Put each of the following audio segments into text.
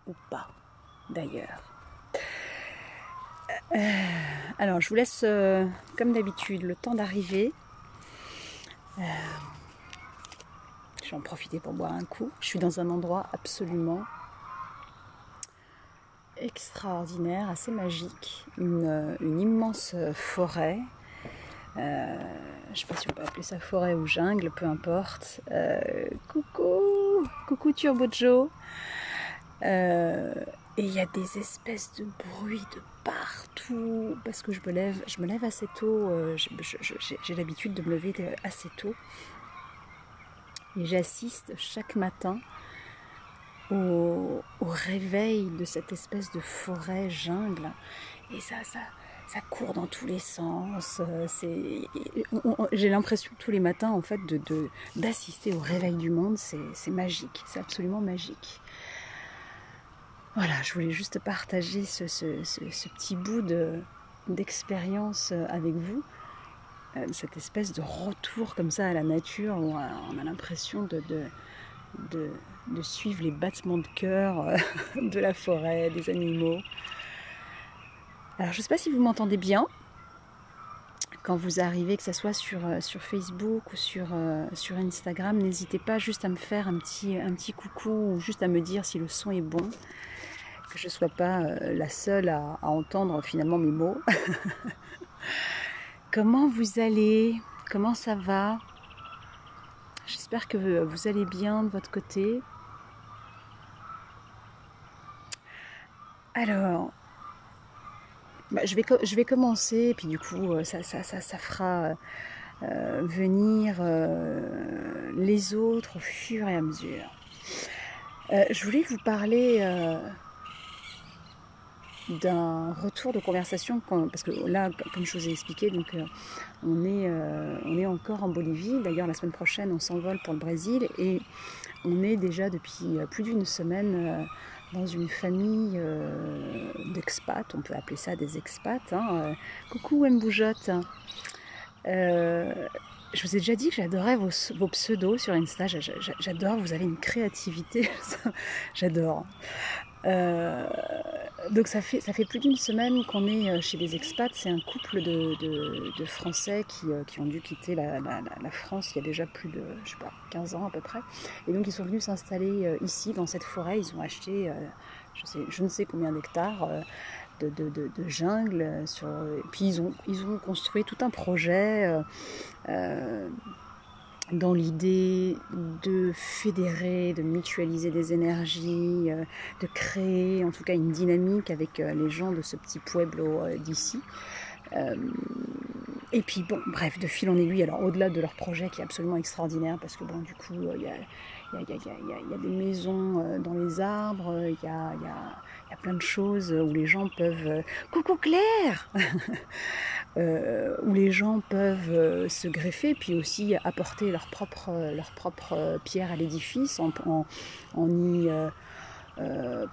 ou pas d'ailleurs. Alors je vous laisse comme d'habitude le temps d'arriver. Je vais en profiter pour boire un coup. Je suis dans un endroit absolument extraordinaire, assez magique, une immense forêt. Je ne sais pas si on peut appeler ça forêt ou jungle, peu importe. Coucou Turbo Joe. Et il y a des espèces de bruits de partout parce que je me lève assez tôt. J'ai l'habitude de me lever assez tôt et j'assiste chaque matin au réveil de cette espèce de forêt jungle et ça court dans tous les sens. J'ai l'impression tous les matins en fait d'assister au réveil du monde. C'est magique, c'est absolument magique. Voilà, je voulais juste partager ce petit bout d'expérience avec vous, cette espèce de retour comme ça à la nature où on a l'impression de suivre les battements de cœur de la forêt, des animaux. Alors je ne sais pas si vous m'entendez bien quand vous arrivez, que ce soit sur Facebook ou sur Instagram, n'hésitez pas juste à me faire un petit coucou ou juste à me dire si le son est bon, que je ne sois pas la seule à entendre finalement mes mots. Comment vous allez? Comment ça va? J'espère que vous allez bien de votre côté. Alors, je vais commencer, et puis du coup, ça fera venir les autres au fur et à mesure. Je voulais vous parler d'un retour de conversation, parce que là, comme je vous ai expliqué, donc, on est encore en Bolivie. D'ailleurs, la semaine prochaine, on s'envole pour le Brésil, et on est déjà depuis plus d'une semaine dans une famille d'expats, on peut appeler ça des expats. Coucou Mboujotte. Je vous ai déjà dit que j'adorais vos pseudos sur Insta, j'adore, vous avez une créativité, j'adore. Donc ça fait plus d'une semaine qu'on est chez les expats. C'est un couple de Français qui ont dû quitter la France il y a déjà plus de 15 ans à peu près. Et donc ils sont venus s'installer ici dans cette forêt. Ils ont acheté je ne sais combien d'hectares de jungle. Et puis ils ont construit tout un projet dans l'idée de fédérer, de mutualiser des énergies, de créer en tout cas une dynamique avec les gens de ce petit pueblo d'ici. Et puis bon, bref, de fil en aiguille, alors au-delà de leur projet qui est absolument extraordinaire, parce que bon, du coup, il y a des maisons dans les arbres, il y a plein de choses où les gens peuvent... Coucou Claire où les gens peuvent se greffer, puis aussi apporter leur propre pierre à l'édifice en y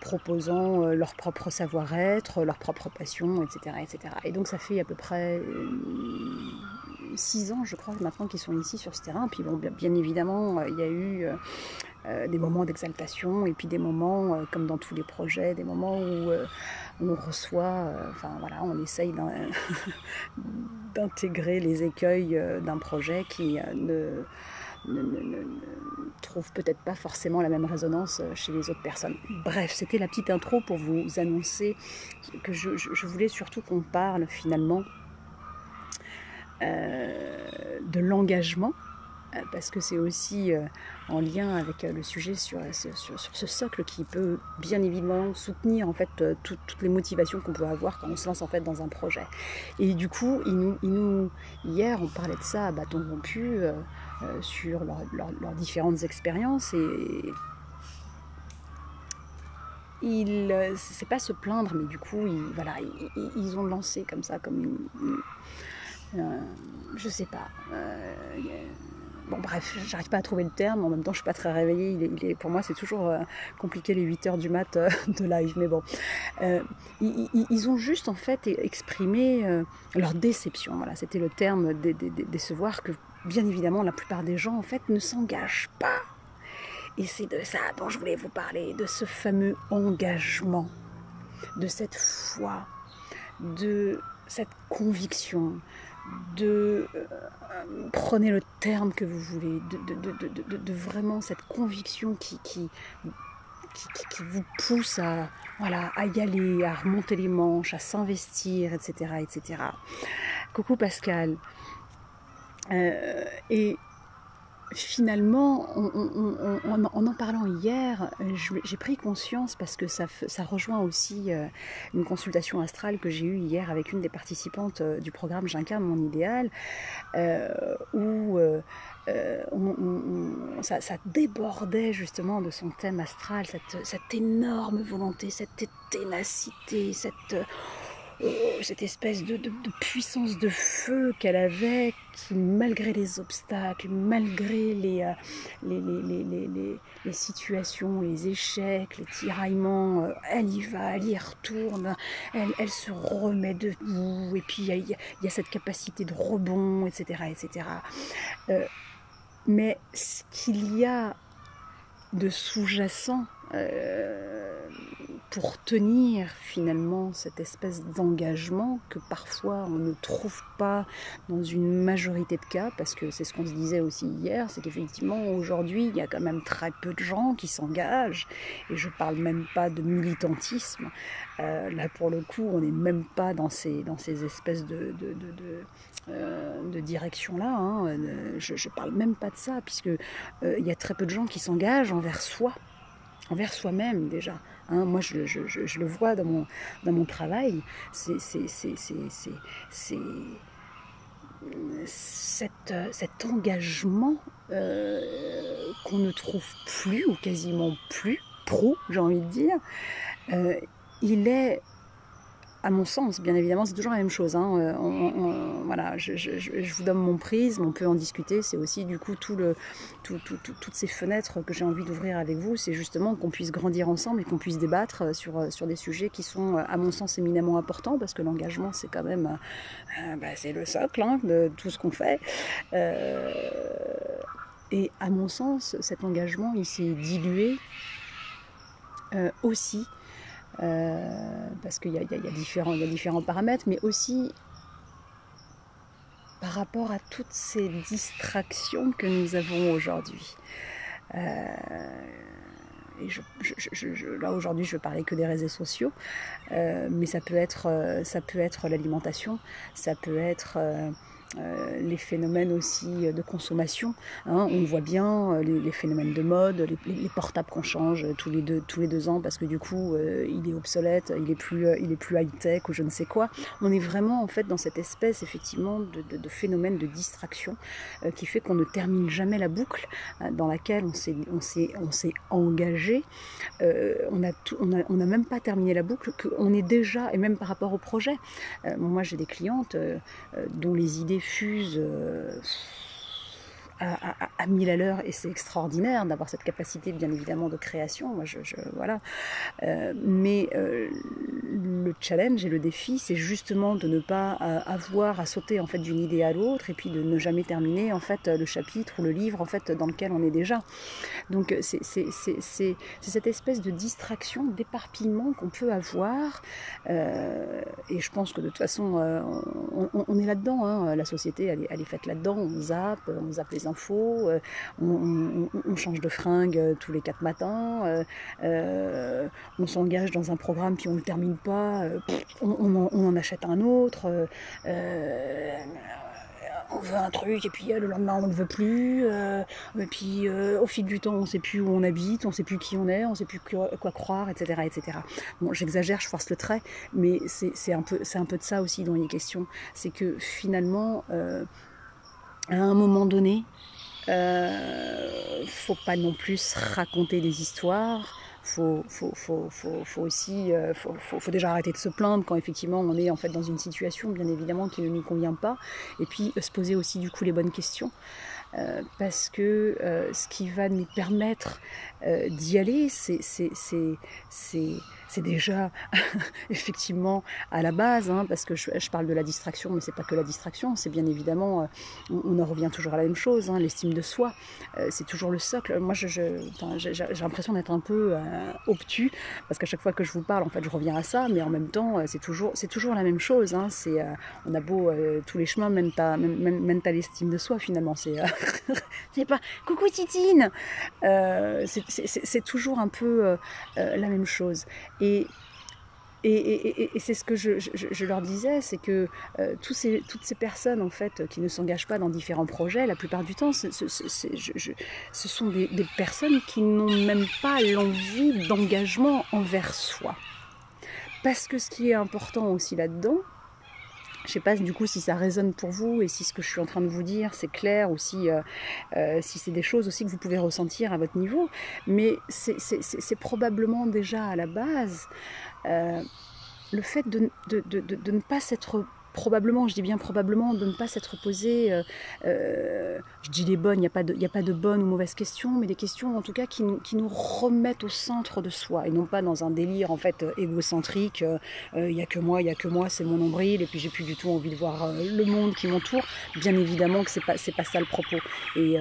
proposant leur propre savoir-être, leur propre passion, etc., etc. Et donc ça fait à peu près 6 ans, je crois, maintenant qu'ils sont ici sur ce terrain. Puis bon, bien évidemment, il y a eu des moments d'exaltation, et puis des moments, comme dans tous les projets, des moments où on reçoit, on essaye d'intégrer les écueils d'un projet qui ne trouve peut-être pas forcément la même résonance chez les autres personnes. Bref, c'était la petite intro pour vous annoncer que je voulais surtout qu'on parle finalement de l'engagement, parce que c'est aussi en lien avec le sujet sur ce socle qui peut bien évidemment soutenir en fait toutes les motivations qu'on peut avoir quand on se lance en fait dans un projet. Et du coup, hier on parlait de ça à bâton rompu sur leurs différentes expériences, et c'est pas se plaindre, mais du coup ils ont lancé comme ça, comme je sais pas. Bon bref, j'arrive pas à trouver le terme, en même temps je suis pas très réveillée, pour moi c'est toujours compliqué les 8h du mat de live, mais bon. Ils ont juste en fait exprimé leur déception, voilà, c'était le terme, décevoir, que bien évidemment la plupart des gens en fait ne s'engagent pas. Et c'est de ça dont je voulais vous parler, de ce fameux engagement, de cette foi, de cette conviction, prenez le terme que vous voulez, de vraiment cette conviction qui vous pousse à y aller, à remonter les manches, à s'investir, etc., etc. Coucou Pascal. Et finalement, en parlant hier, j'ai pris conscience, parce que ça rejoint aussi une consultation astrale que j'ai eue hier avec une des participantes du programme J'incarne mon idéal, où ça débordait justement de son thème astral, cette énorme volonté, cette ténacité, cette espèce de puissance de feu qu'elle avait, qui malgré les obstacles, malgré les situations, les échecs, les tiraillements, elle y va, elle y retourne, elle se remet debout, et puis il y a cette capacité de rebond, etc., etc. Mais ce qu'il y a de sous-jacent pour tenir finalement cette espèce d'engagement que parfois on ne trouve pas dans une majorité de cas, parce que c'est ce qu'on se disait aussi hier, c'est qu'effectivement aujourd'hui il y a quand même très peu de gens qui s'engagent, et je parle même pas de militantisme, là pour le coup on n'est même pas dans ces espèces de direction-là, hein. Je parle même pas de ça, puisque il y a très peu de gens qui s'engagent envers soi-même déjà. Hein, moi, je le vois dans mon travail. C'est cet engagement qu'on ne trouve plus, ou quasiment plus, j'ai envie de dire. Il est, à mon sens, bien évidemment, c'est toujours la même chose. Hein. Voilà, je vous donne mon prisme, on peut en discuter. C'est aussi du coup toutes ces fenêtres que j'ai envie d'ouvrir avec vous. C'est justement qu'on puisse grandir ensemble et qu'on puisse débattre sur des sujets qui sont, à mon sens, éminemment importants, parce que l'engagement, c'est quand même c'est le socle, hein, de tout ce qu'on fait. Et à mon sens, cet engagement, il s'est dilué aussi. Parce qu'il y a différents paramètres, mais aussi par rapport à toutes ces distractions que nous avons aujourd'hui. Et là aujourd'hui je ne parlais que des réseaux sociaux, mais ça peut être l'alimentation, ça peut être les phénomènes aussi de consommation, hein. On voit bien les phénomènes de mode, les portables qu'on change tous les 2 ans parce que du coup il est obsolète, il est plus high-tech ou je ne sais quoi. On est vraiment en fait dans cette espèce effectivement de phénomène de distraction qui fait qu'on ne termine jamais la boucle dans laquelle on s'est engagé. On n'a même pas terminé la boucle, qu'on est déjà, et même par rapport au projet. Moi j'ai des clientes dont les idées fusent à 1000 à l'heure, et c'est extraordinaire d'avoir cette capacité bien évidemment de création. Moi voilà. Mais le challenge et le défi, c'est justement de ne pas avoir à sauter en fait d'une idée à l'autre, et puis de ne jamais terminer en fait le chapitre ou le livre en fait dans lequel on est déjà. Donc c'est cette espèce de distraction, d'éparpillement qu'on peut avoir, et je pense que de toute façon on est là-dedans, hein. La société elle est faite là-dedans, on zappe les infos, on change de fringue tous les 4 matins, on s'engage dans un programme puis on ne le termine pas, on en achète un autre, on veut un truc et puis le lendemain on ne veut plus, et puis au fil du temps on ne sait plus où on habite, on ne sait plus qui on est, on ne sait plus quoi croire, etc., etc. Bon, j'exagère, je force le trait, mais c'est un peu de ça aussi dont il est question. C'est que finalement à un moment donné faut pas non plus se raconter des histoires. Faut aussi faut déjà arrêter de se plaindre quand effectivement on est en fait dans une situation bien évidemment qui ne nous convient pas, et puis se poser aussi du coup les bonnes questions. parce que ce qui va nous permettre d'y aller, c'est déjà effectivement à la base, hein, parce que je parle de la distraction, mais c'est pas que la distraction, c'est bien évidemment, on en revient toujours à la même chose, hein, l'estime de soi, c'est toujours le socle. Moi, j'ai l'impression d'être un peu obtus, parce qu'à chaque fois que je vous parle, en fait, je reviens à ça, mais en même temps, c'est toujours la même chose. Hein, on a beau tous les chemins mènent à l'estime de soi finalement. C'est pas coucou Titine. C'est toujours un peu la même chose. Et c'est ce que je leur disais, c'est que toutes ces personnes en fait qui ne s'engagent pas dans différents projets, la plupart du temps, ce sont des personnes qui n'ont même pas l'envie d'engagement envers soi. Parce que ce qui est important aussi là-dedans, je ne sais pas du coup si ça résonne pour vous et si ce que je suis en train de vous dire c'est clair ou si c'est des choses aussi que vous pouvez ressentir à votre niveau, mais c'est probablement déjà à la base le fait de ne pas s'être probablement, je dis bien probablement, de ne pas s'être posé, je dis les bonnes, il n'y a pas de bonnes ou mauvaises questions, mais des questions en tout cas qui nous remettent au centre de soi, et non pas dans un délire en fait égocentrique, il n'y a que moi, c'est mon nombril, et puis j'ai plus du tout envie de voir le monde qui m'entoure. Bien évidemment que c'est pas ça le propos. Et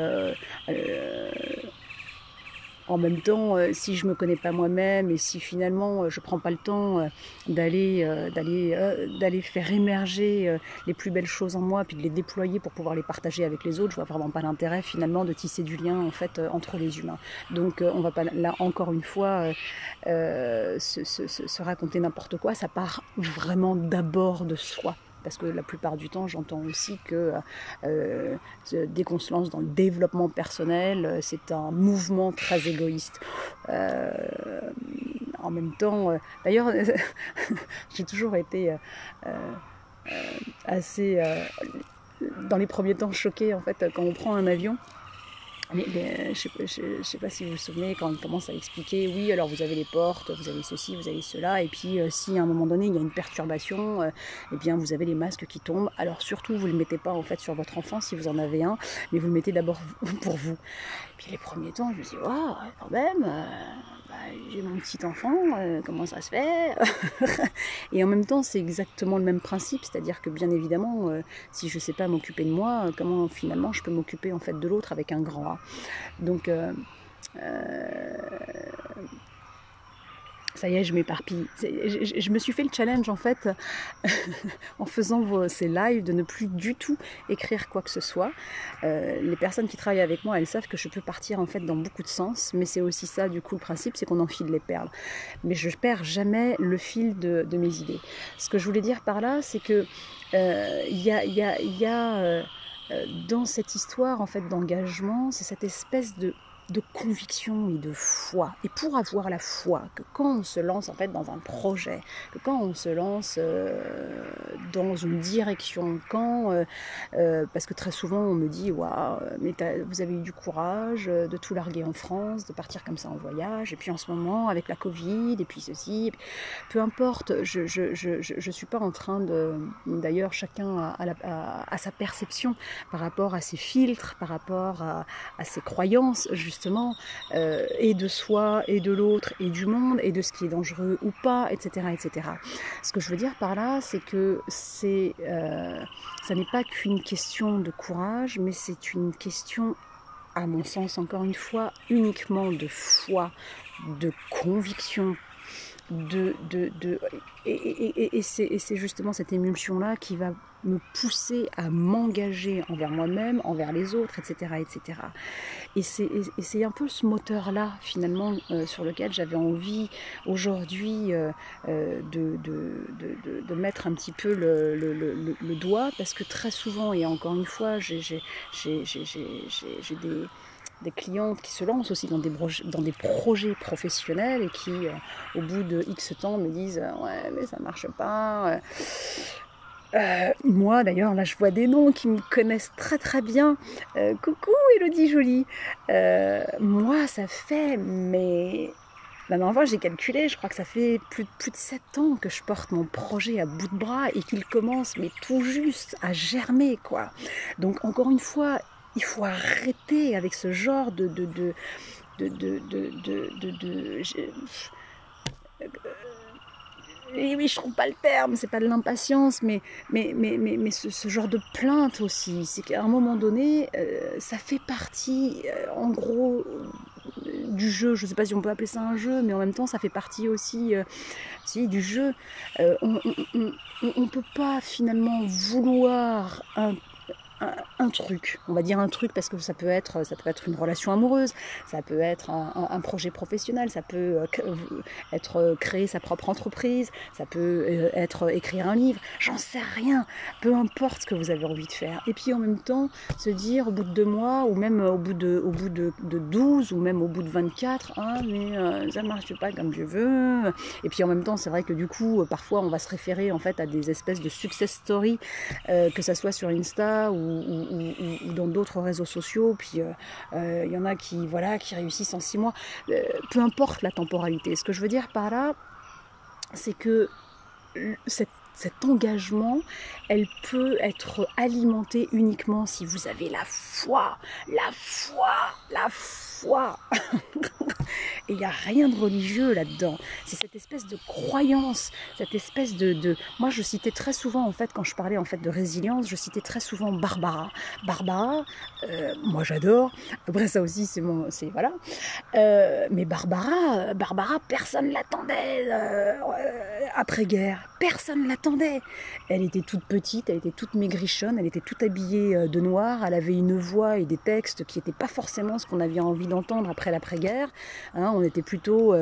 en même temps, si je me connais pas moi-même et si finalement je prends pas le temps d'aller faire émerger les plus belles choses en moi puis de les déployer pour pouvoir les partager avec les autres, je vois vraiment pas l'intérêt finalement de tisser du lien en fait entre les humains. Donc on va pas là encore une fois se raconter n'importe quoi, ça part vraiment d'abord de soi. Parce que la plupart du temps, j'entends aussi que dès qu'on se lance dans le développement personnel, c'est un mouvement très égoïste. En même temps, d'ailleurs, j'ai toujours été assez, dans les premiers temps, choquée en fait quand on prend un avion. Je ne sais pas si vous vous souvenez, quand on commence à expliquer, oui, alors vous avez les portes, vous avez ceci, vous avez cela, et puis si à un moment donné il y a une perturbation, eh bien vous avez les masques qui tombent. Alors surtout, vous ne le mettez pas en fait sur votre enfant si vous en avez un, mais vous le mettez d'abord pour vous. Puis les premiers temps, je me suis dit, oh, quand même, j'ai mon petit enfant, comment ça se fait? Et en même temps, c'est exactement le même principe, c'est-à-dire que bien évidemment, si je ne sais pas m'occuper de moi, comment finalement je peux m'occuper en fait de l'autre avec un grand A. Donc, ça y est, je m'éparpille. Je me suis fait le challenge en fait en faisant ces lives de ne plus du tout écrire quoi que ce soit. Les personnes qui travaillent avec moi, elles savent que je peux partir en fait dans beaucoup de sens, mais c'est aussi ça du coup le principe, c'est qu'on enfile les perles. Mais je perds jamais le fil de mes idées. Ce que je voulais dire par là, c'est que y a dans cette histoire en fait d'engagement, c'est cette espèce de conviction et de foi. Et pour avoir la foi, que quand on se lance en fait dans un projet, que quand on se lance dans une direction, parce que très souvent on me dit waouh, mais vous avez eu du courage de tout larguer en France, de partir comme ça en voyage, et puis en ce moment avec la Covid, et puis ceci, et puis, peu importe, je suis pas en train de, d'ailleurs chacun a sa perception par rapport à ses filtres, par rapport à ses croyances justement, et de soi, et de l'autre, et du monde, et de ce qui est dangereux ou pas, etc. etc. Ce que je veux dire par là, c'est que ça n'est pas qu'une question de courage, mais c'est une question, à mon sens, encore une fois, uniquement de foi, de conviction, et c'est justement cette émulsion-là qui va me pousser à m'engager envers moi-même, envers les autres, etc. etc. Et c'est un peu ce moteur-là, finalement, sur lequel j'avais envie aujourd'hui de mettre un petit peu le doigt, parce que très souvent, et encore une fois, j'ai des clientes qui se lancent aussi dans des projets professionnels et qui, au bout de X temps, me disent « Ouais, mais ça marche pas ». Moi d'ailleurs là je vois des noms qui me connaissent très très bien, coucou Elodie Jolie, moi ça fait, mais la dernière fois j'ai calculé, je crois que ça fait plus de 7 ans que je porte mon projet à bout de bras et qu'il commence mais tout juste à germer quoi. Donc encore une fois, il faut arrêter avec ce genre oui, je trouve pas le terme, c'est pas de l'impatience, mais ce genre de plainte aussi, c'est qu'à un moment donné, ça fait partie, en gros, du jeu. Je sais pas si on peut appeler ça un jeu, mais en même temps, ça fait partie aussi si, du jeu. On peut pas finalement vouloir un truc, on va dire un truc parce que ça peut être une relation amoureuse, ça peut être un projet professionnel, ça peut être créer sa propre entreprise, ça peut être écrire un livre, j'en sais rien, peu importe ce que vous avez envie de faire. Et puis en même temps, se dire au bout de 2 mois, ou même au bout de 12, ou même au bout de 24, ah mais ça marche pas comme je veux. Et puis en même temps, c'est vrai que du coup, parfois on va se référer en fait à des espèces de success stories, que ça soit sur Insta ou dans d'autres réseaux sociaux, puis y en a qui réussissent en 6 mois, peu importe la temporalité. Ce que je veux dire par là, c'est que cet engagement, elle peut être alimentée uniquement si vous avez la foi. Et il n'y a rien de religieux là-dedans. C'est cette espèce de croyance, cette espèce de... Moi, je citais très souvent, en fait, quand je parlais en fait de résilience, je citais très souvent Barbara. Barbara, moi j'adore. Après ça aussi, voilà. Mais Barbara, personne l'attendait après-guerre. Personne l'attendait. Elle était toute petite, elle était toute maigrichonne, elle était toute habillée de noir. Elle avait une voix et des textes qui n'étaient pas forcément ce qu'on avait envie d'entendre après l'après-guerre. Hein, on était plutôt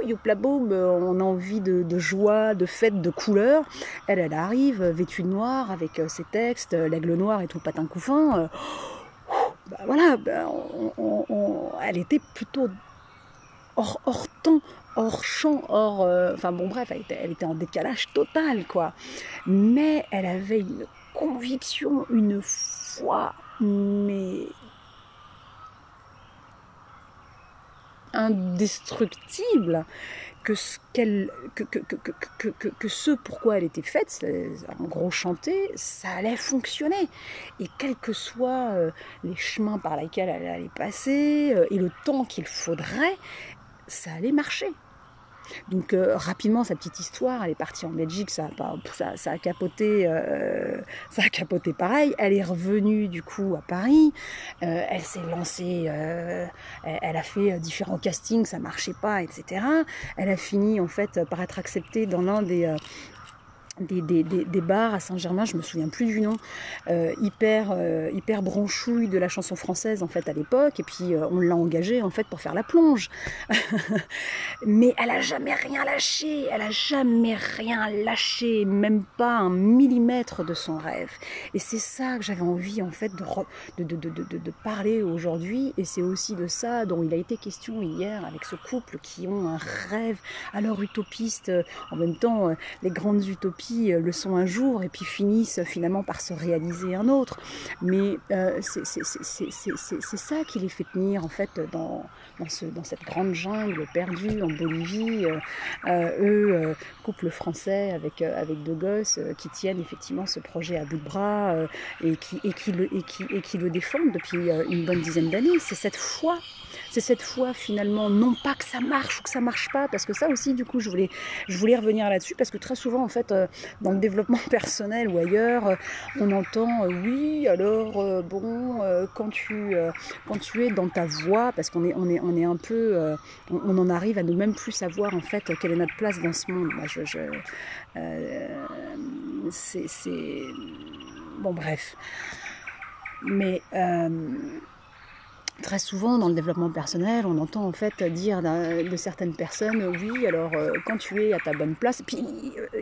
youpla boum, on a envie de joie, de fête, de couleurs. Elle arrive vêtue de noir avec ses textes, l'aigle noir et tout le patin couffin. Voilà, elle était plutôt hors temps, hors champ, enfin bon bref, elle était en décalage total, quoi. Mais elle avait une conviction, une foi, mais indestructible, que ce pourquoi elle était faite, en gros chanter, ça allait fonctionner. Et quels que soient les chemins par lesquels elle allait passer, et le temps qu'il faudrait, ça allait marcher. Donc rapidement, sa petite histoire, elle est partie en Belgique, ça a capoté pareil. Elle est revenue du coup à Paris, elle s'est lancée, elle a fait différents castings, ça marchait pas, etc. Elle a fini en fait par être acceptée dans l'un des bars à Saint-Germain, je me souviens plus du nom, hyper branchouille de la chanson française en fait à l'époque, et puis on l'a engagée en fait pour faire la plonge. Mais elle a jamais rien lâché, même pas un millimètre de son rêve. Et c'est ça que j'avais envie en fait de parler aujourd'hui, et c'est aussi de ça dont il a été question hier avec ce couple qui ont un rêve alors utopiste, en même temps les grandes utopies le sont un jour et puis finissent finalement par se réaliser un autre. Mais c'est ça qui les fait tenir en fait dans cette grande jungle perdue en Bolivie. Couple français avec 2 gosses qui tiennent effectivement ce projet à bout de bras et qui le défendent depuis une bonne dizaine d'années. C'est cette foi finalement, non pas que ça marche ou que ça marche pas, parce que ça aussi du coup je voulais revenir là-dessus, parce que très souvent en fait dans le développement personnel ou ailleurs, on entend oui alors quand tu es dans ta voie, parce qu'on est un peu on en arrive à ne même plus savoir en fait quelle est notre place dans ce monde. Moi, c'est bon bref, mais très souvent, dans le développement personnel, on entend en fait dire de certaines personnes, oui, alors quand tu es à ta bonne place, puis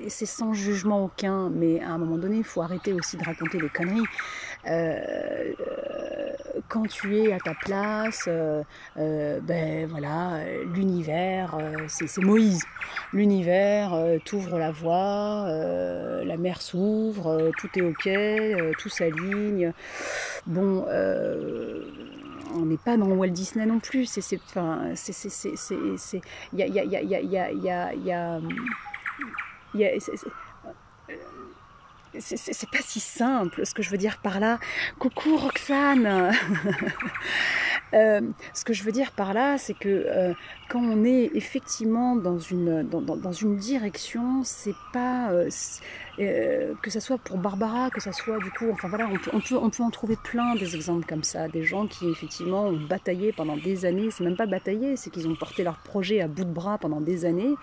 c'est sans jugement aucun, mais à un moment donné, il faut arrêter aussi de raconter des conneries. Quand tu es à ta place, voilà, l'univers, c'est Moïse. L'univers t'ouvre la voie, la mer s'ouvre, tout est ok, tout s'aligne. Bon, on n'est pas dans Walt Disney non plus. c'est pas si simple. Ce que je veux dire par là, coucou Roxane. Ce que je veux dire par là, c'est que quand on est effectivement dans une direction, c'est pas que ça soit pour Barbara, que ça soit du coup, enfin voilà, on peut en trouver plein des exemples comme ça, des gens qui effectivement ont bataillé pendant des années. C'est même pas batailler, c'est qu'ils ont porté leur projet à bout de bras pendant des années.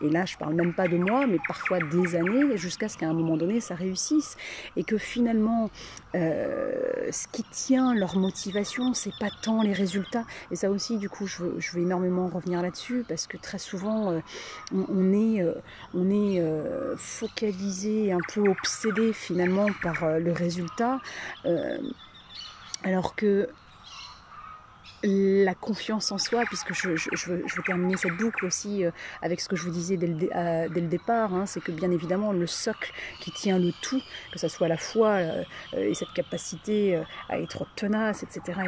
Et là, je parle même pas de moi, mais parfois des années, jusqu'à ce qu'à un moment donné, ça réussisse. Et que finalement, ce qui tient leur motivation, c'est pas tant les résultats. Et ça aussi, du coup, je veux énormément revenir là-dessus, parce que très souvent, on est focalisé, un peu obsédé finalement par le résultat, alors que la confiance en soi, puisque je veux terminer cette boucle aussi avec ce que je vous disais dès le départ, hein, c'est que bien évidemment le socle qui tient le tout, que ce soit la foi et cette capacité à être tenace, etc.,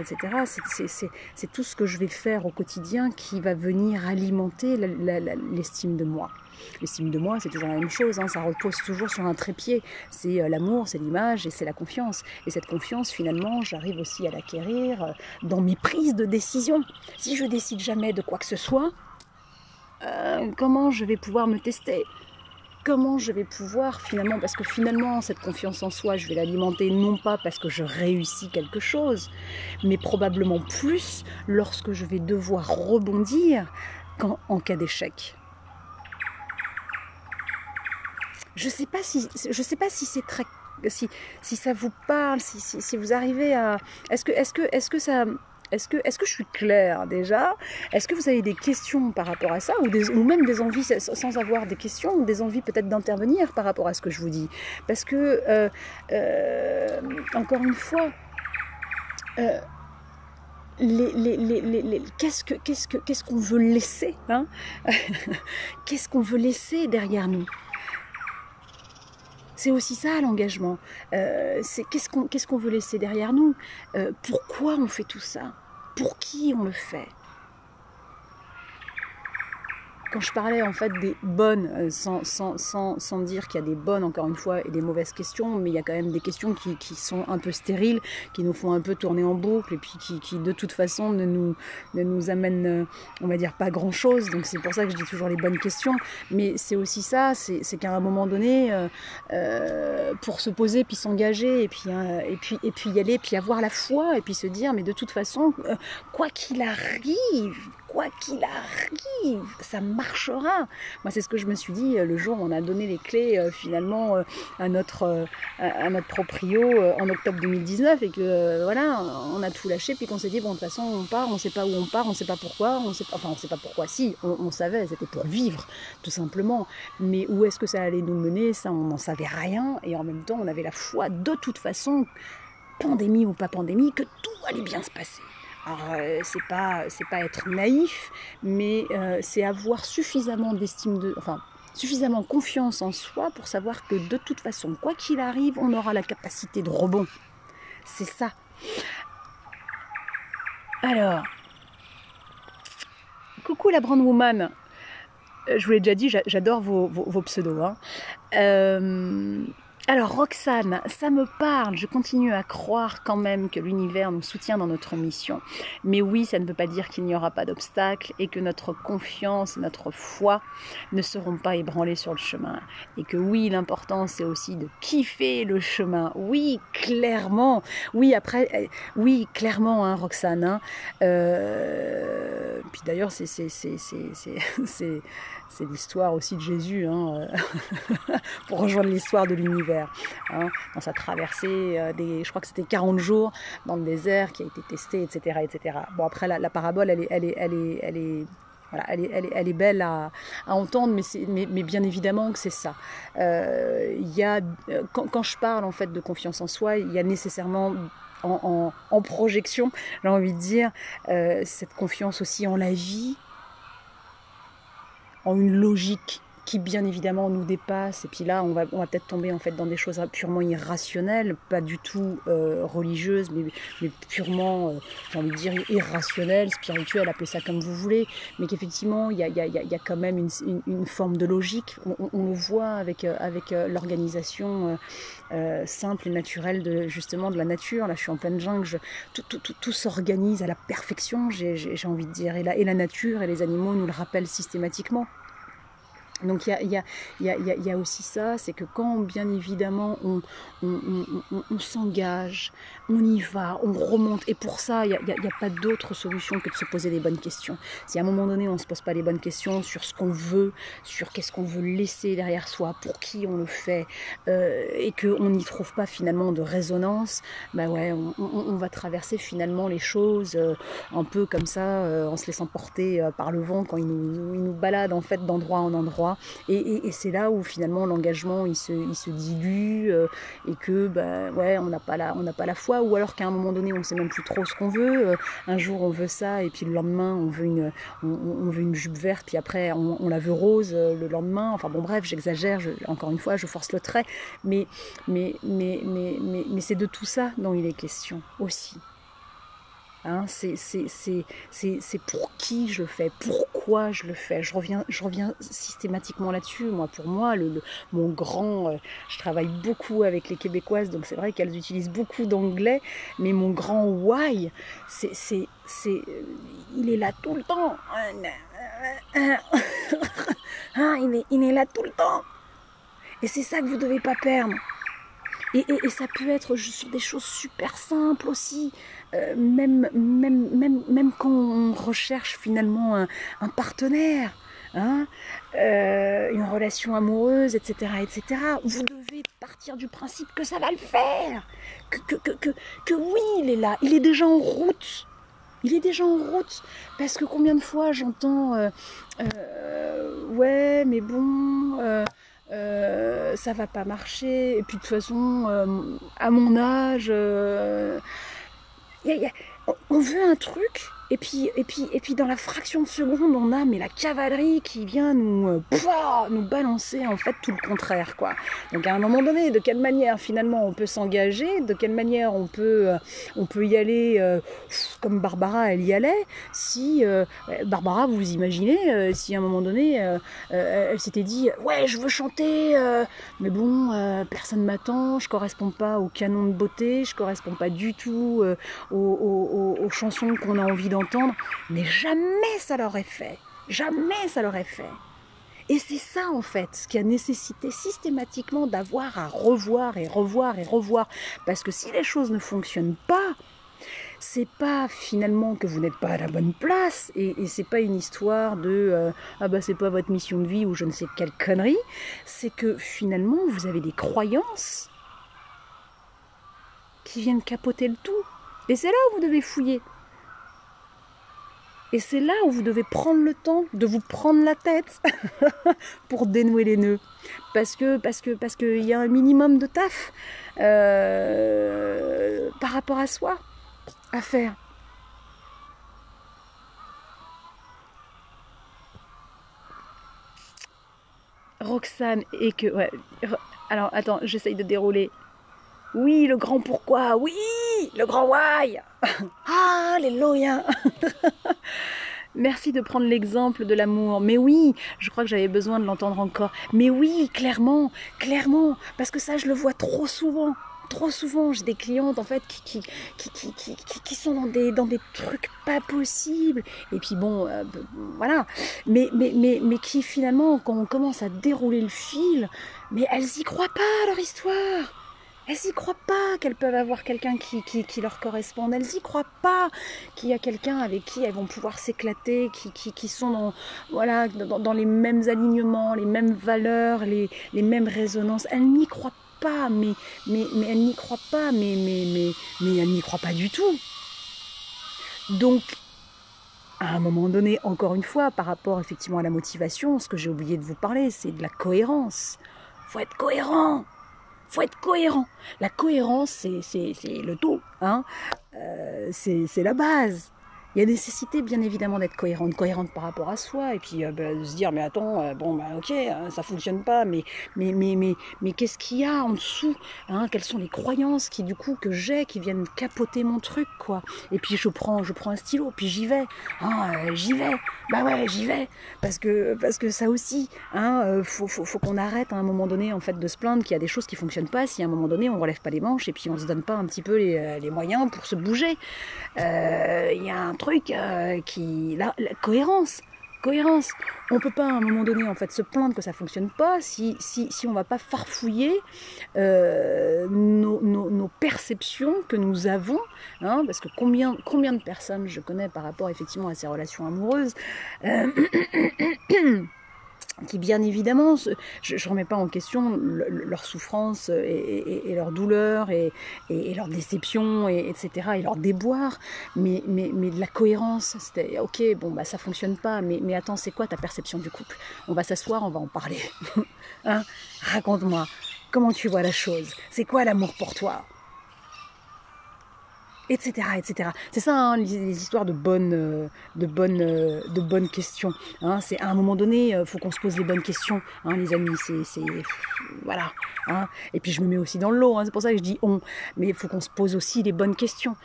c'est tout ce que je vais faire au quotidien qui va venir alimenter l'estime de moi. L'estime de moi, c'est toujours la même chose, hein, ça repose toujours sur un trépied. C'est l'amour, c'est l'image et c'est la confiance. Et cette confiance, finalement, j'arrive aussi à l'acquérir dans mes prises de décision. Si je décide jamais de quoi que ce soit, comment je vais pouvoir me tester ? Comment je vais pouvoir finalement, parce que finalement cette confiance en soi, je vais l'alimenter non pas parce que je réussis quelque chose, mais probablement plus lorsque je vais devoir rebondir en cas d'échec. Je sais pas si c'est très, si ça vous parle, si vous arrivez à, est-ce que je suis claire déjà? Est-ce que vous avez des questions par rapport à ça, ou même des envies sans avoir des questions, ou des envies peut-être d'intervenir par rapport à ce que je vous dis? Parce que encore une fois, qu'est-ce qu'on veut laisser, hein? Qu'est-ce qu'on veut laisser derrière nous? C'est aussi ça l'engagement. C'est qu'est-ce qu'on veut laisser derrière nous? Pourquoi on fait tout ça? Pour qui on le fait? Quand je parlais en fait des bonnes, sans dire qu'il y a des bonnes encore une fois et des mauvaises questions, mais il y a quand même des questions qui sont un peu stériles, qui nous font un peu tourner en boucle et puis qui de toute façon ne nous amènent, on va dire, pas grand chose. Donc c'est pour ça que je dis toujours les bonnes questions. Mais c'est aussi ça, c'est qu'à un moment donné, pour se poser puis s'engager et puis y aller, puis avoir la foi et puis se dire mais de toute façon, quoi qu'il arrive, ça marchera. Moi, c'est ce que je me suis dit le jour où on a donné les clés finalement à notre proprio en octobre 2019 et que voilà, on a tout lâché puis qu'on s'est dit bon, de toute façon on part, on sait pas où on part, on sait pas pourquoi, on sait pas pourquoi, si, on savait, c'était pour vivre tout simplement, mais où est-ce que ça allait nous mener, ça on n'en savait rien, et en même temps on avait la foi de toute façon, pandémie ou pas pandémie, que tout allait bien se passer. Alors, c'est pas être naïf, mais c'est avoir suffisamment suffisamment confiance en soi pour savoir que de toute façon, quoi qu'il arrive, on aura la capacité de rebond. C'est ça. Alors, coucou la Brand Woman. Je vous l'ai déjà dit, j'adore vos pseudos. Hein. Alors Roxane, ça me parle, je continue à croire quand même que l'univers nous soutient dans notre mission. Mais oui, ça ne veut pas dire qu'il n'y aura pas d'obstacles et que notre confiance, notre foi ne seront pas ébranlées sur le chemin. Et que oui, l'important c'est aussi de kiffer le chemin. Oui, clairement. Oui, après, oui, clairement, hein, Roxane. Hein. Puis d'ailleurs, c'est l'histoire aussi de Jésus, hein, pour rejoindre l'histoire de l'univers. Hein, dans sa traversée je crois que c'était 40 jours dans le désert qui a été testé, etc., etc. Bon, après la parabole elle est belle à entendre, mais bien évidemment que c'est ça. Quand je parle en fait de confiance en soi, il y a nécessairement en projection, j'ai envie de dire, cette confiance aussi en la vie, en une logique qui bien évidemment nous dépassent. Et puis là, on va peut-être tomber en fait dans des choses purement irrationnelles, pas du tout religieuses, mais purement, j'ai envie de dire, irrationnelles, spirituelles, appelez ça comme vous voulez. Mais qu'effectivement, il y a quand même une forme de logique. On le voit avec l'organisation simple et naturelle justement de la nature. Là, je suis en pleine jungle. Tout s'organise à la perfection, j'ai envie de dire. Et la nature et les animaux nous le rappellent systématiquement. Donc il y a aussi ça, c'est que quand bien évidemment on s'engage, on y va, on remonte, et pour ça il n'y a pas d'autre solution que de se poser les bonnes questions. Si à un moment donné on ne se pose pas les bonnes questions sur ce qu'on veut, sur qu'est-ce qu'on veut laisser derrière soi, pour qui on le fait, et qu'on n'y trouve pas finalement de résonance, bah ouais, on va traverser finalement les choses un peu comme ça, en se laissant porter par le vent quand il nous balade en fait d'endroit en endroit. Et c'est là où finalement l'engagement il se dilue et que bah, ouais, on n'a pas la foi, ou alors qu'à un moment donné on ne sait même plus trop ce qu'on veut. Un jour on veut ça et puis le lendemain on veut une jupe verte, puis après on la veut rose le lendemain. Enfin bon bref, j'exagère, encore une fois je force le trait, mais c'est de tout ça dont il est question aussi. Hein, c'est pour qui je le fais, pourquoi je le fais. Je reviens systématiquement là-dessus. Pour moi, mon grand... je travaille beaucoup avec les Québécoises, donc c'est vrai qu'elles utilisent beaucoup d'anglais, mais mon grand why, il est là tout le temps. Il est là tout le temps. Et c'est ça que vous ne devez pas perdre. Et ça peut être juste sur des choses super simples aussi, même quand on recherche finalement un partenaire, hein, une relation amoureuse, etc., etc. Vous devez partir du principe que ça va le faire, que oui, il est là, il est déjà en route. Il est déjà en route, parce que combien de fois j'entends ouais, mais bon... ça va pas marcher, et puis de toute façon à mon âge on veut un truc, et puis dans la fraction de seconde on a la cavalerie qui vient nous balancer en fait tout le contraire, quoi. Donc à un moment donné, de quelle manière finalement on peut s'engager, de quelle manière on peut y aller comme Barbara elle y allait. Si Barbara, vous imaginez si à un moment donné elle s'était dit ouais, je veux chanter mais bon personne m'attend, je corresponds pas au canon de beauté, je corresponds pas du tout aux chansons qu'on a envie d'entendre, mais jamais ça l'aurait fait. Jamais ça l'aurait fait. Et c'est ça en fait, ce qui a nécessité systématiquement d'avoir à revoir et revoir et revoir. Parce que si les choses ne fonctionnent pas, c'est pas finalement que vous n'êtes pas à la bonne place, et c'est pas une histoire de ah bah c'est pas votre mission de vie ou je ne sais quelle connerie, c'est que finalement vous avez des croyances qui viennent capoter le tout. Et c'est là où vous devez fouiller. Et c'est là où vous devez prendre le temps de vous prendre la tête pour dénouer les nœuds. Parce que y a un minimum de taf par rapport à soi à faire. Roxane et que... Ouais. Alors attends, j'essaye de dérouler. Oui, le grand pourquoi. Oui, le grand why. Ah, les loyens. Merci de prendre l'exemple de l'amour. Mais oui, je crois que j'avais besoin de l'entendre encore. Mais oui, clairement, parce que ça, je le vois trop souvent. Trop souvent, j'ai des clientes en fait qui sont dans des trucs pas possibles. Et puis bon, voilà. Mais qui finalement, quand on commence à dérouler le fil, mais elles y croient pas à leur histoire. Elles n'y croient pas qu'elles peuvent avoir quelqu'un qui leur corresponde. Elles n'y croient pas qu'il y a quelqu'un avec qui elles vont pouvoir s'éclater, qui sont dans les mêmes alignements, les mêmes valeurs, les mêmes résonances. Elles n'y croient pas, mais elles n'y croient pas, mais elles n'y croient pas du tout. Donc, à un moment donné, encore une fois, par rapport effectivement à la motivation, ce que j'ai oublié de vous parler, c'est de la cohérence. Faut être cohérent. Faut être cohérent. La cohérence, c'est le tout, hein. C'est la base. Il y a nécessité bien évidemment d'être cohérente par rapport à soi, et puis de se dire mais attends, bon bah ok, ça fonctionne pas, mais qu'est-ce qu'il y a en dessous, hein, quelles sont les croyances qui du coup que j'ai, qui viennent capoter mon truc quoi. Et puis je prends un stylo, puis j'y vais, hein, bah ouais j'y vais, parce que ça aussi, hein, faut qu'on arrête à un moment donné en fait de se plaindre qu'il y a des choses qui fonctionnent pas, si à un moment donné on relève pas les manches et puis on se donne pas un petit peu les moyens pour se bouger. Il y a un truc qui... La cohérence. On peut pas à un moment donné en fait se plaindre que ça fonctionne pas si on va pas farfouiller nos perceptions que nous avons, hein, parce que combien de personnes je connais par rapport effectivement à ces relations amoureuses qui bien évidemment, je ne remets pas en question leur souffrance et leur douleur et leur déception, etc., et leur déboire, mais de la cohérence, c'était ok, bon bah ça fonctionne pas, mais attends, c'est quoi ta perception du couple? On va s'asseoir, on va en parler. Hein, raconte-moi, comment tu vois la chose? C'est quoi l'amour pour toi? Etc. C'est ça, hein, les histoires de bonnes questions. Hein. C'est à un moment donné, faut qu'on se pose les bonnes questions, hein, les amis. Voilà. Hein. Et puis je me mets aussi dans le lot. Hein, c'est pour ça que je dis on. Mais il faut qu'on se pose aussi les bonnes questions.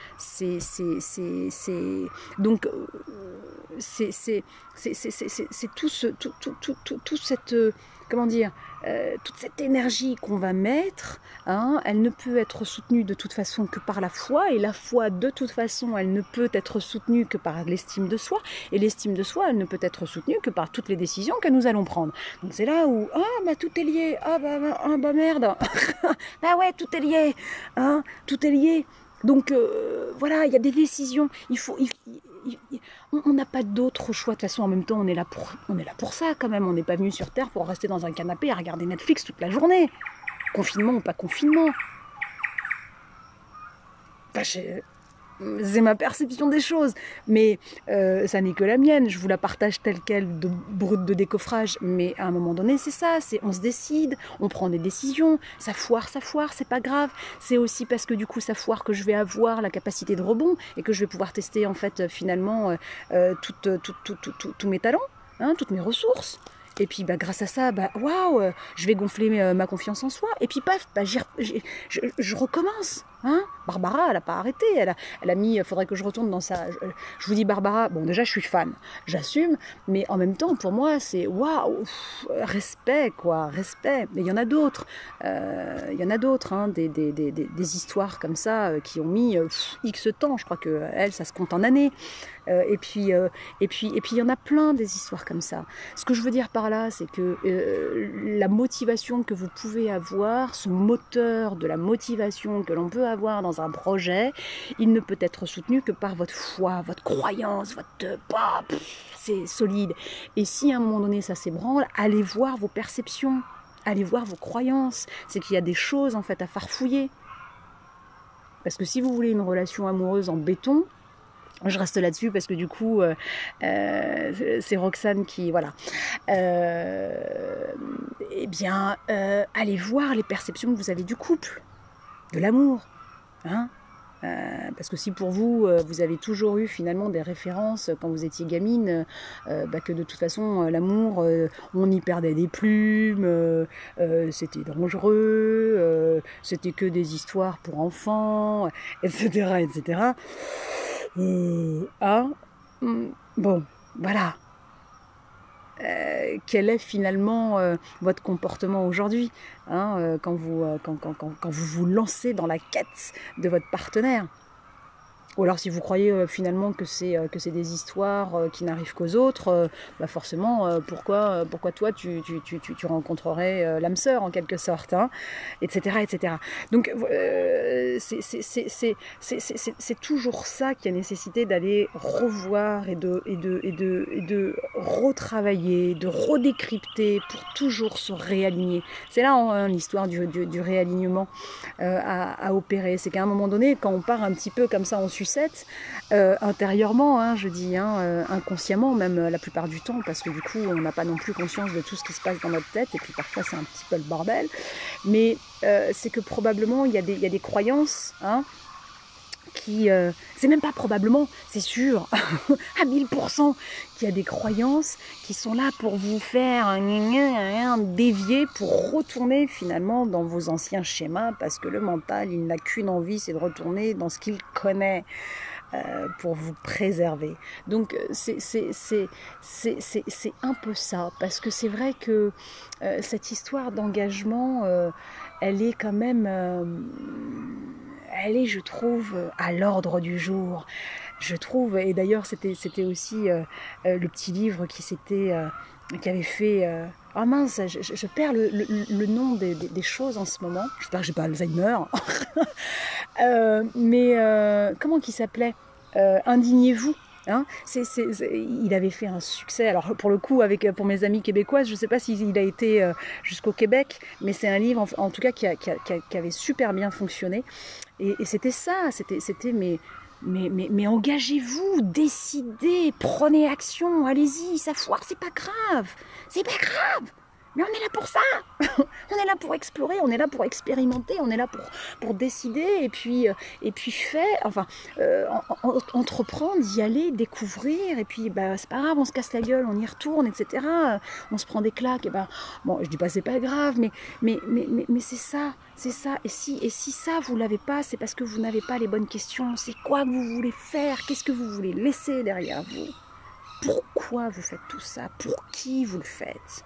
Donc c'est tout cette comment dire, toute cette énergie qu'on va mettre, hein, elle ne peut être soutenue de toute façon que par la foi, et la foi de toute façon elle ne peut être soutenue que par l'estime de soi, et l'estime de soi elle ne peut être soutenue que par toutes les décisions que nous allons prendre. Donc c'est là où bah tout est lié, bah merde, bah ouais tout est lié, hein, tout est lié. Donc voilà, il y a des décisions, on n'a pas d'autre choix. De toute façon, en même temps, on est là pour ça quand même. On n'est pas venu sur Terre pour rester dans un canapé à regarder Netflix toute la journée. Confinement ou pas confinement. C'est ma perception des choses, mais ça n'est que la mienne, je vous la partage telle quelle, brute de décoffrage, mais à un moment donné c'est ça, on se décide, on prend des décisions, ça foire, c'est pas grave, c'est aussi parce que du coup ça foire que je vais avoir la capacité de rebond et que je vais pouvoir tester en fait finalement tous mes talents, hein, toutes mes ressources. Et puis grâce à ça, waouh, je vais gonfler ma confiance en soi. Et puis paf, je recommence. Hein, Barbara, elle n'a pas arrêté. Elle a mis, il faudrait que je retourne dans sa... Je vous dis Barbara, bon déjà je suis fan, j'assume. Mais en même temps, pour moi, c'est waouh, respect quoi, respect. Mais il y en a d'autres. Hein, des histoires comme ça qui ont mis X temps. Je crois que elle, ça se compte en années. Et puis il y en a plein des histoires comme ça. Ce que je veux dire par là, c'est que la motivation que vous pouvez avoir, ce moteur de la motivation que l'on peut avoir dans un projet, il ne peut être soutenu que par votre foi, votre croyance, c'est solide. Et si à un moment donné ça s'ébranle, allez voir vos perceptions, allez voir vos croyances. C'est qu'il y a des choses en fait à farfouiller. Parce que si vous voulez une relation amoureuse en béton, je reste là-dessus parce que du coup, c'est Roxane qui... Voilà. Allez voir les perceptions que vous avez du couple, de l'amour. Hein, parce que si pour vous, vous avez toujours eu finalement des références quand vous étiez gamine, que de toute façon, l'amour, on y perdait des plumes, c'était dangereux, c'était que des histoires pour enfants, etc. Bon, voilà. Quel est finalement votre comportement aujourd'hui, hein, quand vous vous lancez dans la quête de votre partenaire? Ou alors si vous croyez finalement que c'est des histoires qui n'arrivent qu'aux autres, forcément, pourquoi toi tu rencontrerais l'âme sœur en quelque sorte, hein, etc. Donc c'est toujours ça qui a nécessité d'aller revoir et de retravailler, de redécrypter pour toujours se réaligner. C'est là hein, l'histoire du réalignement à opérer. C'est qu'à un moment donné, quand on part un petit peu comme ça en sucette, intérieurement, hein, je dis, hein, inconsciemment même la plupart du temps, parce que du coup on n'a pas non plus conscience de tout ce qui se passe dans notre tête, et puis parfois c'est un petit peu le bordel, mais c'est que probablement il y a des croyances, hein, c'est même pas probablement, c'est sûr, à 1000%, qu'il y a des croyances qui sont là pour vous faire dévier, pour retourner finalement dans vos anciens schémas, parce que le mental, il n'a qu'une envie, c'est de retourner dans ce qu'il connaît. Pour vous préserver. Donc c'est un peu ça, parce que c'est vrai que cette histoire d'engagement, elle est quand même, elle est, je trouve, à l'ordre du jour. Je trouve, et d'ailleurs c'était aussi le petit livre qui avait fait... Ah mince, je perds le nom des choses en ce moment. J'espère que j'ai pas Alzheimer. Mais comment qu'il s'appelait Indignez-vous. Hein, il avait fait un succès. Alors pour le coup, pour mes amis québécoises, je ne sais pas s'il a été jusqu'au Québec, mais c'est un livre en tout cas qui avait super bien fonctionné. Et c'était ça, c'était mais engagez-vous, décidez, prenez action, allez-y, ça foire, c'est pas grave, mais on est là pour ça, on est là pour explorer, on est là pour expérimenter, on est là pour décider et puis faire, entreprendre, y aller, découvrir, et puis c'est pas grave, on se casse la gueule, on y retourne, etc. On se prend des claques, et bon, je dis pas c'est pas grave, mais c'est ça. Et si ça vous l'avez pas, c'est parce que vous n'avez pas les bonnes questions. C'est quoi que vous voulez faire? Qu'est-ce que vous voulez laisser derrière vous? Pourquoi vous faites tout ça? Pour qui vous le faites?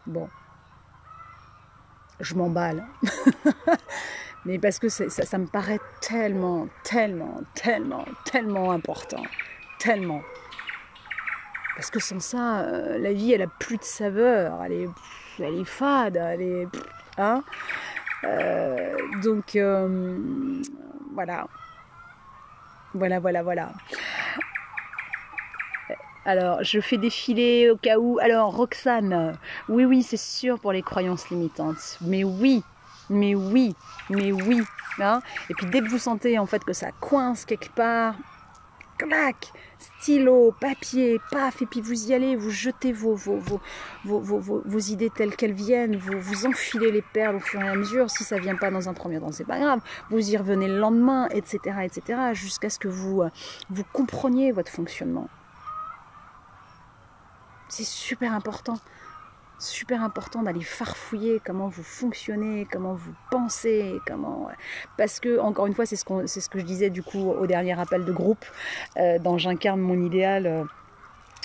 Bon, je m'emballe, mais parce que ça me paraît tellement important, tellement. Parce que sans ça, la vie, elle a plus de saveur, elle est fade, elle est... Hein, donc, voilà. Alors, je fais défiler au cas où. Alors, Roxane, oui, c'est sûr pour les croyances limitantes. Mais oui. Hein. Et puis, dès que vous sentez en fait que ça coince quelque part, clac, stylo, papier, paf, et puis vous y allez, vous jetez vos idées telles qu'elles viennent, vous enfilez les perles au fur et à mesure. Si ça ne vient pas dans un premier temps, c'est pas grave. Vous y revenez le lendemain, etc., jusqu'à ce que vous compreniez votre fonctionnement. C'est super important d'aller farfouiller comment vous fonctionnez, comment vous pensez, parce que encore une fois c'est ce que je disais du coup au dernier appel de groupe dans J'incarne mon idéal.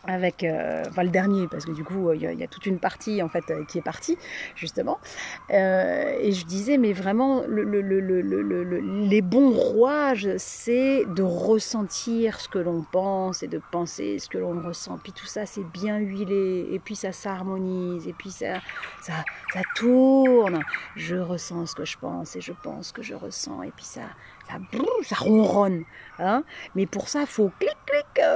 Avec le dernier, parce que du coup il y a toute une partie en fait qui est partie justement, et je disais mais vraiment les bons rouages, c'est de ressentir ce que l'on pense et de penser ce que l'on ressent, puis tout ça c'est bien huilé, et puis ça s'harmonise, et puis ça tourne, je ressens ce que je pense et je pense ce que je ressens, et puis ça ronronne, hein. Mais pour ça, faut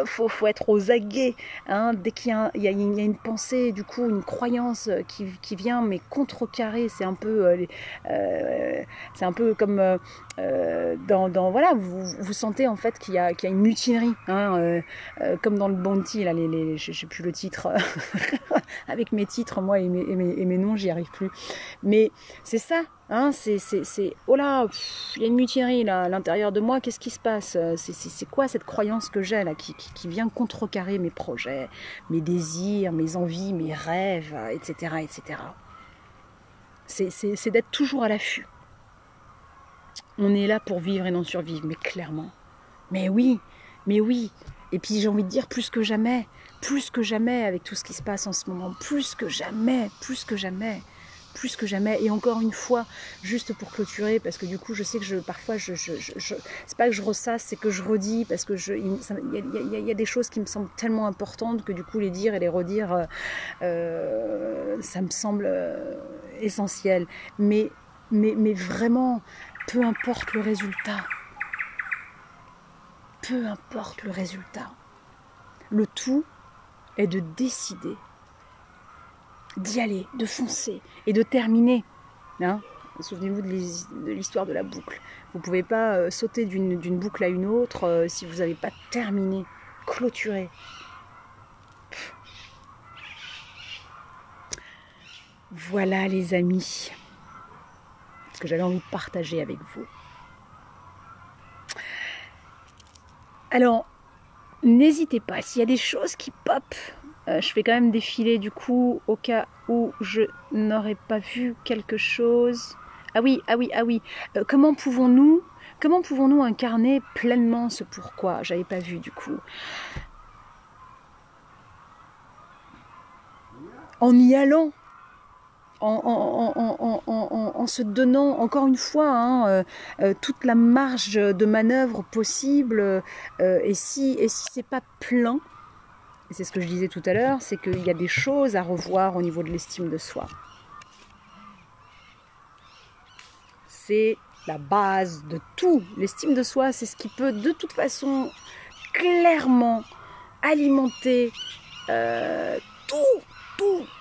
faut être aux aguets, hein. Dès qu'il y a une pensée, du coup, une croyance qui vient, mais contrecarrer, c'est un peu comme dans voilà, vous sentez en fait qu'il y a une mutinerie, hein, comme dans le Bounty, là, je sais plus le titre, avec mes titres, moi et mes noms, j'y arrive plus. Mais c'est ça. Hein, oh là, il y a une mutinerie là à l'intérieur de moi, qu'est-ce qui se passe? C'est quoi cette croyance que j'ai là qui vient contrecarrer mes projets, mes désirs, mes envies, mes rêves, etc. C'est d'être toujours à l'affût. On est là pour vivre et non survivre, mais clairement. Mais oui. Et puis j'ai envie de dire plus que jamais avec tout ce qui se passe en ce moment, plus que jamais. Et encore une fois, juste pour clôturer, parce que du coup je sais que parfois c'est pas que je ressasse, c'est que je redis, parce que il y a des choses qui me semblent tellement importantes que du coup les dire et les redire, ça me semble essentiel. Mais vraiment, peu importe le résultat, le tout est de décider, d'y aller, de foncer et de terminer. Hein, souvenez-vous de l'histoire de la boucle. Vous ne pouvez pas sauter d'une boucle à une autre si vous n'avez pas terminé, clôturé. Voilà les amis, ce que j'avais envie de partager avec vous. Alors, n'hésitez pas, s'il y a des choses qui pop, je fais quand même défiler du coup au cas où je n'aurais pas vu quelque chose. Ah oui. Comment pouvons-nous incarner pleinement ce pourquoi? J'avais pas vu du coup. En y allant, en se donnant encore une fois toute la marge de manœuvre possible, et si c'est pas plein, et c'est ce que je disais tout à l'heure, c'est qu'il y a des choses à revoir au niveau de l'estime de soi. C'est la base de tout. L'estime de soi, c'est ce qui peut de toute façon clairement alimenter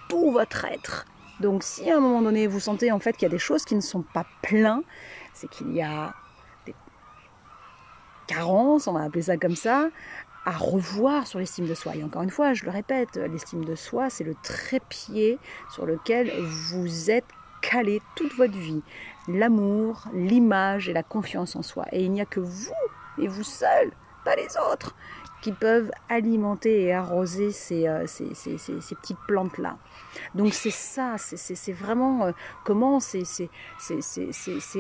tout votre être. Donc si à un moment donné vous sentez en fait qu'il y a des choses qui ne sont pas pleines, c'est qu'il y a des carences, on va appeler ça comme ça, à revoir sur l'estime de soi. Et encore une fois, je le répète, l'estime de soi, c'est le trépied sur lequel vous êtes calé toute votre vie. L'amour, l'image et la confiance en soi. Et il n'y a que vous et vous seul, pas les autres, qui peuvent alimenter et arroser ces petites plantes-là. Donc c'est ça, c'est vraiment comment c'est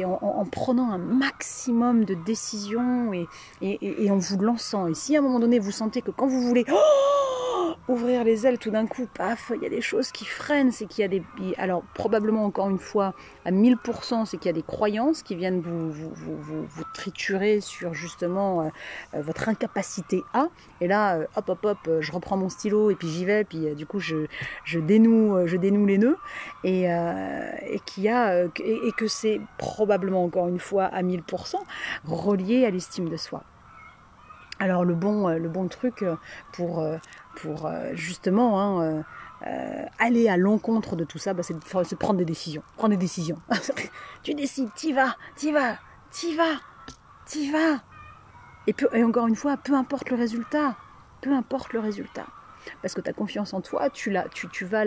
en prenant un maximum de décisions et en vous lançant. Et si à un moment donné vous sentez que quand vous voulez ouvrir les ailes tout d'un coup, paf, il y a des choses qui freinent, c'est qu'il y a des... Alors probablement encore une fois, à 1000%, c'est qu'il y a des croyances qui viennent vous triturer sur justement votre incapacité à. Et là, hop, je reprends mon stylo et puis j'y vais, puis du coup je dénoue les nœuds et que c'est probablement encore une fois à 1000% relié à l'estime de soi. Alors le bon truc pour justement aller à l'encontre de tout ça, c'est de prendre des décisions. Prendre des décisions. Tu décides, t'y vas. Et encore une fois, peu importe le résultat. Parce que ta confiance en toi, tu vas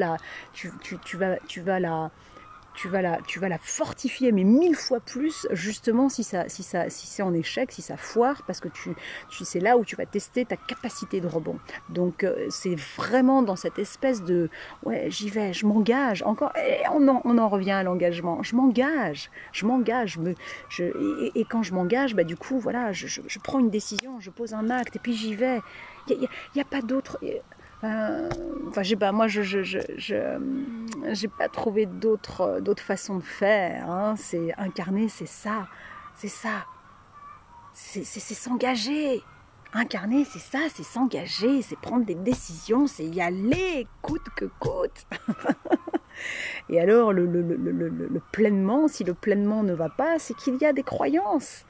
la fortifier, mais 1000 fois plus, justement si c'est en échec, si ça foire, parce que c'est là où tu vas tester ta capacité de rebond. Donc c'est vraiment dans cette espèce de ouais, j'y vais, je m'engage encore, et on en revient à l'engagement. Je m'engage, et quand je m'engage, du coup voilà, je prends une décision, je pose un acte, et puis j'y vais. Il y a pas d'autre. J'ai pas trouvé d'autres façons de faire. C'est incarner, c'est ça. C'est s'engager. Incarner, c'est ça, c'est s'engager, c'est prendre des décisions, c'est y aller, coûte que coûte. Et alors, le pleinement, si le pleinement ne va pas, c'est qu'il y a des croyances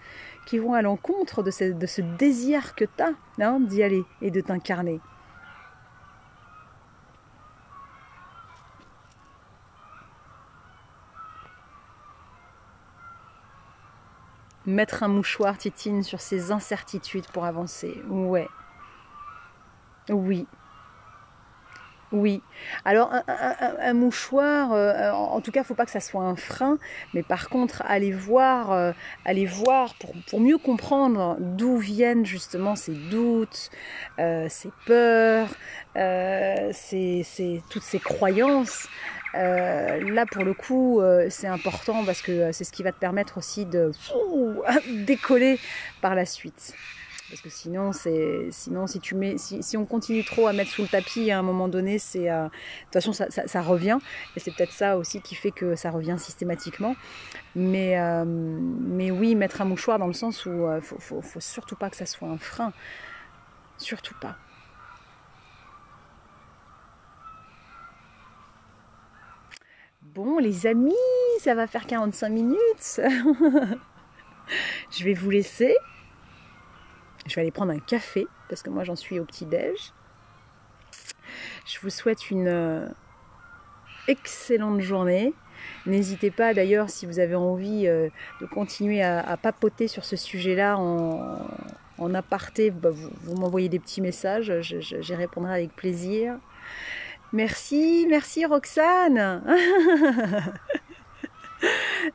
qui vont à l'encontre de ce désir que tu as d'y aller et de t'incarner. Mettre un mouchoir, Titine, sur ces incertitudes pour avancer. Ouais. Oui. Alors, un mouchoir, en tout cas, il ne faut pas que ça soit un frein, mais par contre, aller voir pour mieux comprendre d'où viennent justement ces doutes, ces peurs, toutes ces croyances. Là pour le coup c'est important parce que c'est ce qui va te permettre aussi de décoller par la suite, parce que sinon si on continue trop à mettre sous le tapis à un moment donné, de toute façon ça revient, et c'est peut-être ça aussi qui fait que ça revient systématiquement, mais oui, mettre un mouchoir dans le sens où faut surtout pas que ça soit un frein, surtout pas. Bon les amis, ça va faire 45 minutes. Je vais vous laisser. Je vais aller prendre un café, parce que moi j'en suis au petit-déj. Je vous souhaite une excellente journée. N'hésitez pas d'ailleurs, si vous avez envie de continuer à papoter sur ce sujet-là en aparté, vous m'envoyez des petits messages, j'y répondrai avec plaisir. Merci, merci Roxane.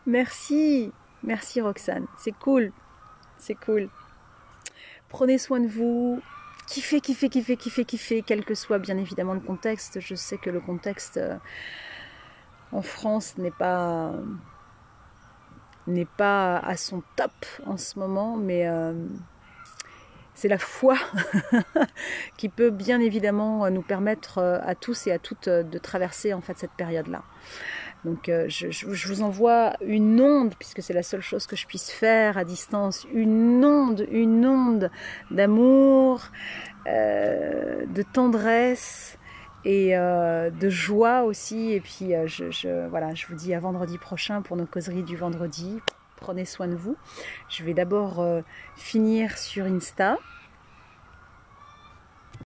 Merci, merci Roxane. C'est cool, c'est cool. Prenez soin de vous. Kiffez, kiffez, kiffez, kiffez, kiffez, quel que soit bien évidemment le contexte. Je sais que le contexte en France n'est pas à son top en ce moment, mais c'est la foi qui peut bien évidemment nous permettre à tous et à toutes de traverser en fait cette période-là. Donc je vous envoie une onde, puisque c'est la seule chose que je puisse faire à distance, une onde d'amour, de tendresse et de joie aussi. Et puis voilà, je vous dis à vendredi prochain pour nos causeries du vendredi. Prenez soin de vous. Je vais d'abord finir sur Insta.